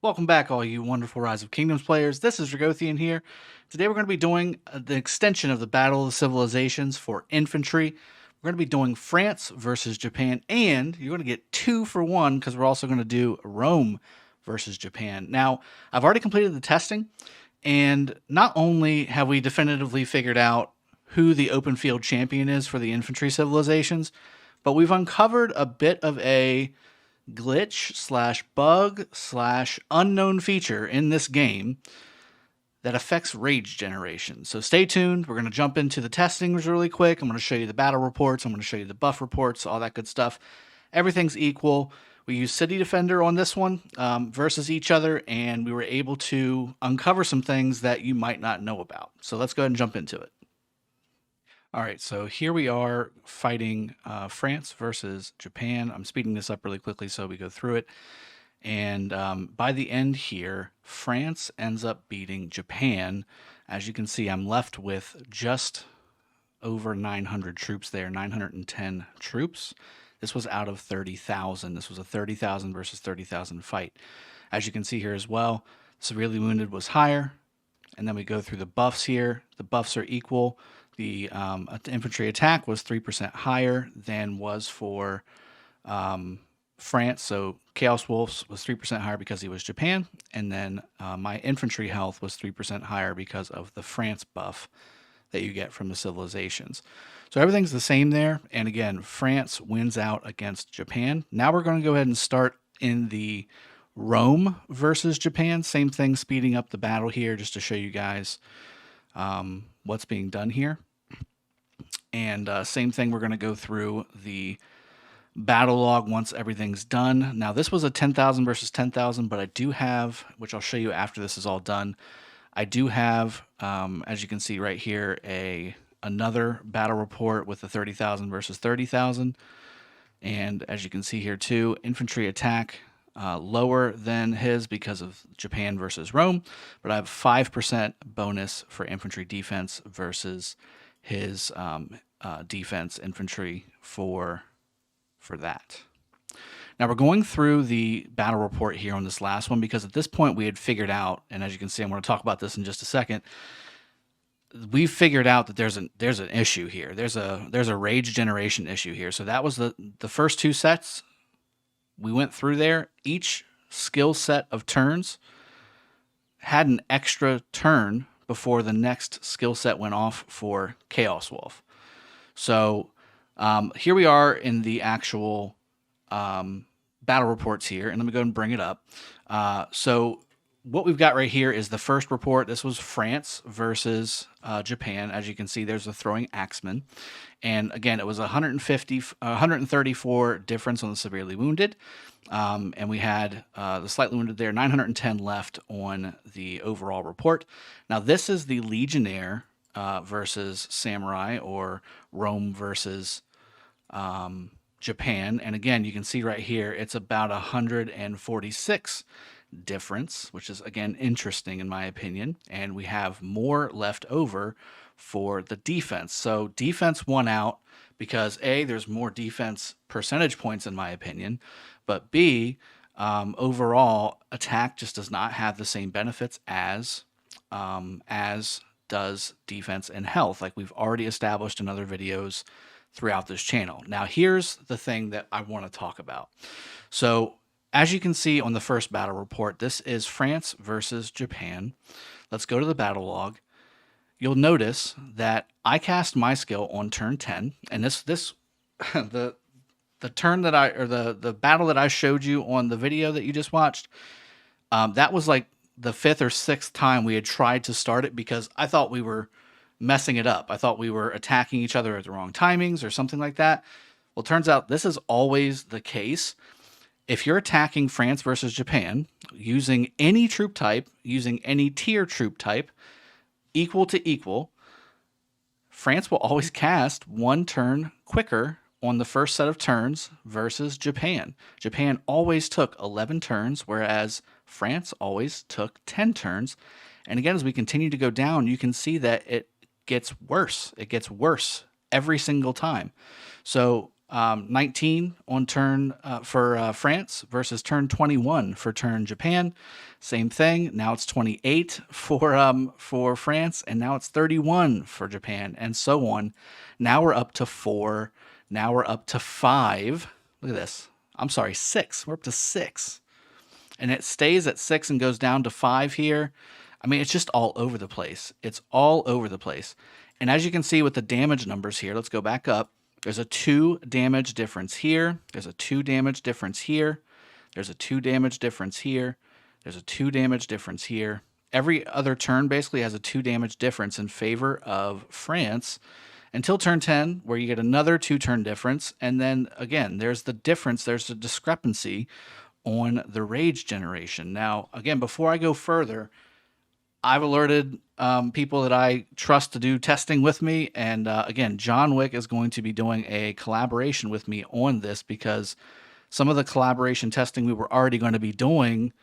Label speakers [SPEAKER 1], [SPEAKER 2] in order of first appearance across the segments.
[SPEAKER 1] Welcome back, all you wonderful Rise of Kingdoms players. This is Dragothien here. Today we're going to be doing the extension of the Battle of the Civilizations for infantry. We're going to be doing France versus Japan, and you're going to get 2 for 1 because we're also going to do Rome versus Japan. Now, I've already completed the testing, and not only have we definitively figured out who the open field champion is for the infantry civilizations, but we've uncovered a bit of a glitch slash bug slash unknown feature in this game that affects rage generation. So stay tuned. We're going to jump into the testings really quick. I'm going to show you the battle reports. I'm going to show you the buff reports, all that good stuff. Everything's equal. We use City Defender on this one versus each other, and we were able to uncover some things that you might not know about. So let's go ahead and jump into it. All right, so here we are fighting France versus Japan. I'm speeding this up really quickly so we go through it. And by the end here, France ends up beating Japan. As you can see, I'm left with just over 900 troops there, 910 troops. This was out of 30,000. This was a 30,000 versus 30,000 fight. As you can see here as well, severely wounded was higher. And then we go through the buffs here. The buffs are equal. The infantry attack was 3% higher than was for France. So Chaos Wolf's was 3% higher because he was Japan. And then my infantry health was 3% higher because of the France buff that you get from the civilizations. So everything's the same there. And again, France wins out against Japan. Now we're going to go ahead and start in the Rome versus Japan. Same thing, speeding up the battle here just to show you guys what's being done here. And same thing, we're going to go through the battle log once everything's done. Now, this was a 10,000 versus 10,000, but I do have, which I'll show you after this is all done, I do have, as you can see right here, another battle report with the 30,000 versus 30,000. And as you can see here too, infantry attack lower than his because of Japan versus Rome, but I have 5% bonus for infantry defense versus his defense infantry for that. Now we're going through the battle report here on this last one because at this point we had figured out, and as you can see, I'm going to talk about this in just a second. We've figured out that there's an issue here. There's a rage generation issue here. So that was the first 2 sets. We went through there. Each skill set of turns had an extra turn before the next skill set went off for Chaos Wolf. So here we are in the actual battle reports here, and let me go and bring it up. So what we've got right here is the first report. This was France versus Japan. As you can see, there's a throwing axeman. And again, it was 134 difference on the severely wounded. And we had the slightly wounded there, 910 left on the overall report. Now, this is the Legionnaire versus Samurai, or Rome versus Japan. And again, you can see right here, it's about 146 difference, which is again interesting in my opinion, and we have more left over for the defense. So defense won out because A, there's more defense percentage points in my opinion, but B, overall attack just does not have the same benefits as does defense and health, like we've already established in other videos throughout this channel. Now here's the thing that I want to talk about. So as you can see on the first battle report, this is France versus Japan. Let's go to the battle log. You'll notice that I cast my skill on turn 10, and the turn that the battle that I showed you on the video that you just watched, that was like the 5th or 6th time we had tried to start it because I thought we were messing it up. I thought we were attacking each other at the wrong timings or something like that. Well, it turns out this is always the case. If you're attacking France versus Japan using any troop type, using any tier troop type, equal to equal, France will always cast 1 turn quicker on the first set of turns versus Japan. Japan always took 11 turns, whereas France always took 10 turns. And again, as we continue to go down, you can see that it gets worse. It gets worse every single time. So 19 on turn for France versus turn 21 for turn Japan. Same thing. Now it's 28 for France, and now it's 31 for Japan, and so on. Now we're up to 4. Now we're up to 5. Look at this. I'm sorry, 6. We're up to 6. And it stays at 6 and goes down to 5 here. I mean, it's just all over the place. It's all over the place. And as you can see with the damage numbers here, let's go back up. There's a 2 damage difference here. There's a 2 damage difference here. There's a 2 damage difference here. There's a 2 damage difference here. Every other turn basically has a 2 damage difference in favor of France until turn 10, where you get another 2 turn difference. And then again, there's the difference. There's the discrepancy on the rage generation. Now, again, before I go further, I've alerted people that I trust to do testing with me. And again, John Wick is going to be doing a collaboration with me on this because some of the collaboration testing we were already going to be doing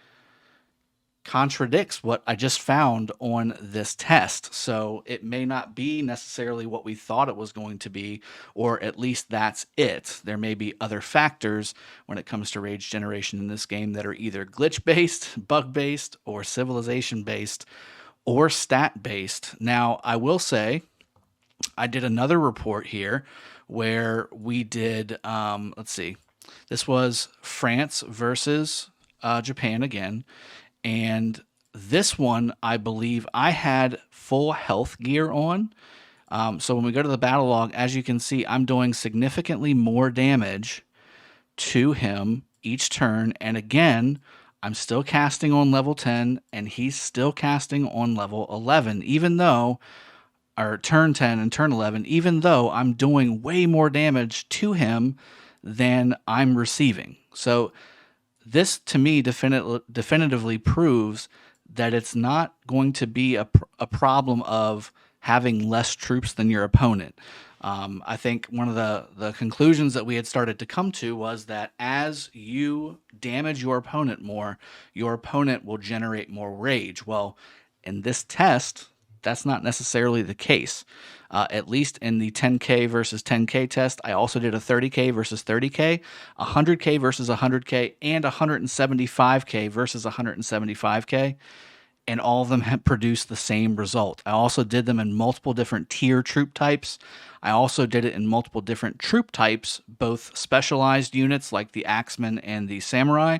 [SPEAKER 1] contradicts what I just found on this test. So it may not be necessarily what we thought it was going to be, or at least that's it. There may be other factors when it comes to rage generation in this game that are either glitch-based, bug-based, or civilization-based, or stat-based. Now, I will say, I did another report here where we did, let's see, this was France versus Japan again. And this one, I believe I had full health gear on. So when we go to the battle log, as you can see, I'm doing significantly more damage to him each turn. And again, I'm still casting on level 10, and he's still casting on level 11, even though, or turn 10 and turn 11, even though I'm doing way more damage to him than I'm receiving. So this, to me, definitively proves that it's not going to be a problem of having less troops than your opponent. I think one of the conclusions that we had started to come to was that as you damage your opponent more, your opponent will generate more rage. Well, in this test, that's not necessarily the case. At least in the 10K versus 10K test, I also did a 30K versus 30K, 100K versus 100K, and 175K versus 175K. And all of them have produced the same result. I also did them in multiple different tier troop types. I also did it in multiple different troop types, both specialized units like the Axemen and the Samurai,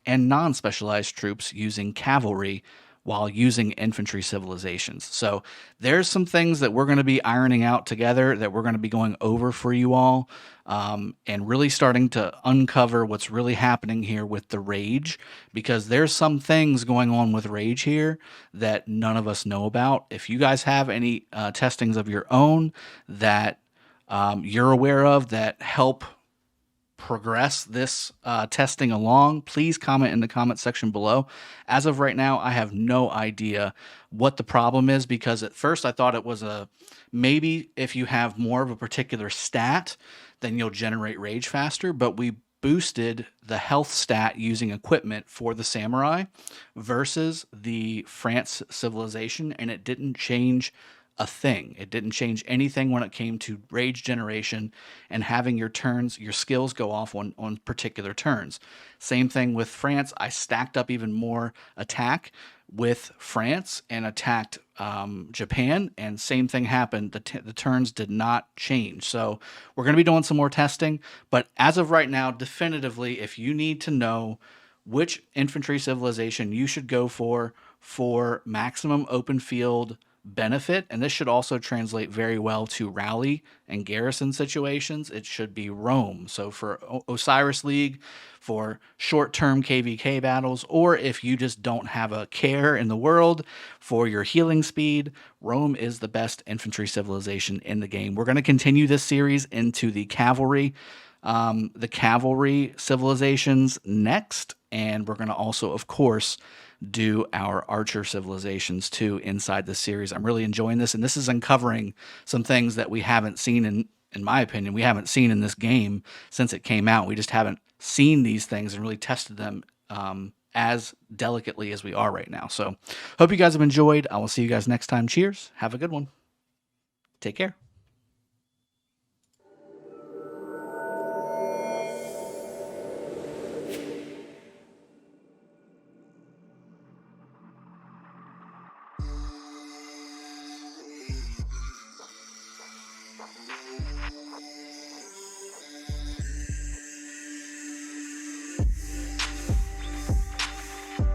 [SPEAKER 1] and non-specialized troops using cavalry while using infantry civilizations. So there's some things that we're going to be ironing out together, that we're going to be going over for you all, and really starting to uncover what's really happening here with the rage, because there's some things going on with rage here that none of us know about. If you guys have any testings of your own that you're aware of that help progress this testing along, please comment in the comment section below. As of right now, I have no idea what the problem is, because at first I thought it was maybe if you have more of a particular stat, then you'll generate rage faster, but we boosted the health stat using equipment for the Samurai versus the France civilization, and it didn't change a thing. It didn't change anything when it came to rage generation and having your turns, your skills go off on particular turns. Same thing with France. I stacked up even more attack with France and attacked Japan, and same thing happened. The turns did not change. So we're going to be doing some more testing, but as of right now, definitively, if you need to know which infantry civilization you should go for maximum open field benefit, and this should also translate very well to rally and garrison situations, it should be Rome. So for Osiris League, for short-term KVK battles, or if you just don't have a care in the world for your healing speed, Rome is the best infantry civilization in the game. We're going to continue this series into the cavalry civilizations next, and we're going to also, of course, do our archer civilizations too inside the series. I'm really enjoying this, and this is uncovering some things that we haven't seen in my opinion, we haven't seen in this game since it came out. We just haven't seen these things and really tested them as delicately as we are right now. So hope you guys have enjoyed. I will see you guys next time. Cheers. Have a good one. Take care.